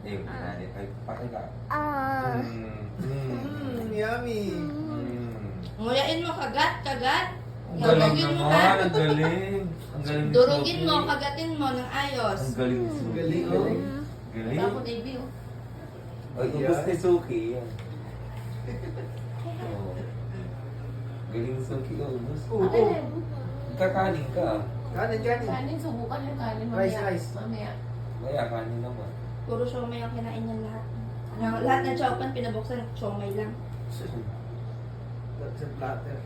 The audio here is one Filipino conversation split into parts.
Ayun, kinanin. Ay, patay ka. Yummy. Nguyain mo, kagat, kagat. Ang galing Durugin mo naman, ka. ang galing. Ang galing ni Durugin Sophie. mo, kagatin mo ng ayos. Ang galing ni Sophie. Galing, oh. Galing. Tapos baby, oh. Ay, ubos ni Suki yan. Oh. Galing ni Suki, oh, ubos. Oo. Kakanin ka. Kanin, kanin. Kanin, subukan yung kanin mamaya. Rice, rice. Mamaya. Maya, kanin naman. Puro siomay ang kinain niya lahat. Lahat ng chowpan pinabuksan, siomay lang. That's a platter.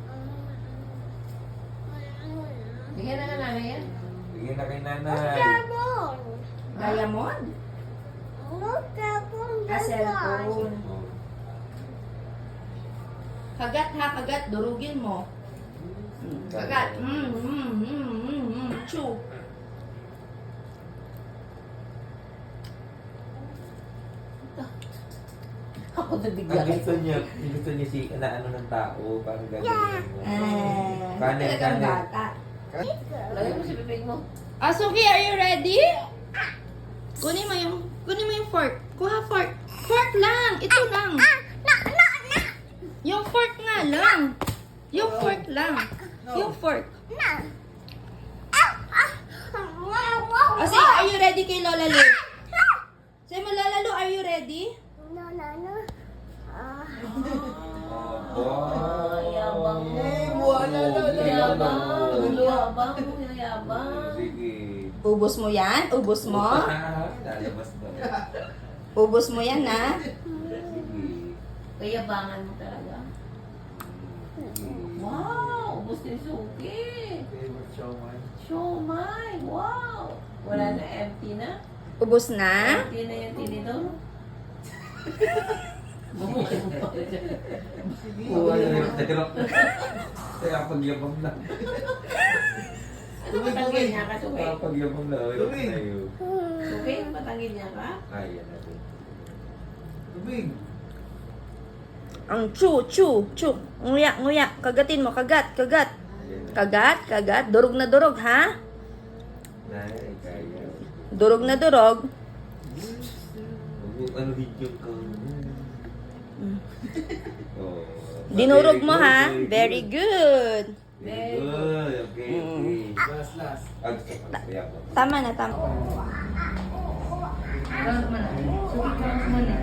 Bigyan na nga nanay yan. Bigyan na kay nanay. Diamond? Cellphone. Oh. Kagat ha, kagat. Durugin mo. Kagat. Chew. Ako na Ang bigla. gusto niya si ano ng tao, parang gagawin mo. Kanin, Talagang kanin. bata. Lagay mo si bibig mo. Ah, Suki, are you ready? Kunin mo yung fork. Kuha fork. Fork lang. Ito lang. Yung fork nga lang. Yung fork lang. Yung fork. Ah, say, are you ready kay Lola Lu? Say mo, Lola Lu, are you ready? Yabang mo. Wala na, Yabang. Oh. Yabang mo. Yabang. Sige. Ubus mo yan? Ubus mo? Lalabas na. Ubus mo yan, ha? Sige. Kayabangan mo talaga. Wow! Ubus ni Suki. Favorite shawman. Siomay. Wow! Wala na, empty na. Ubus na? Empty na yung tinidor. Kuha na yung tero. Kaya pagyabang na. Ano patangin niya ka, Suki? Kaya pagyabang na. Tubig. Suki, patangin niya ka? Kaya na din. Tubig. Ang chew. Nguya, nguya. Kagatin mo, kagat. Kagat. Durog na durog, ha? Nay, kaya. Durog na durog. Ano video ko? Oh. Dinurog mo, ha? Very Very good. Very good. Okay. Last, last. Ah, gusto ko. Kaya ko. Tama na, tama. Cross mo na. Suki, cross mo na.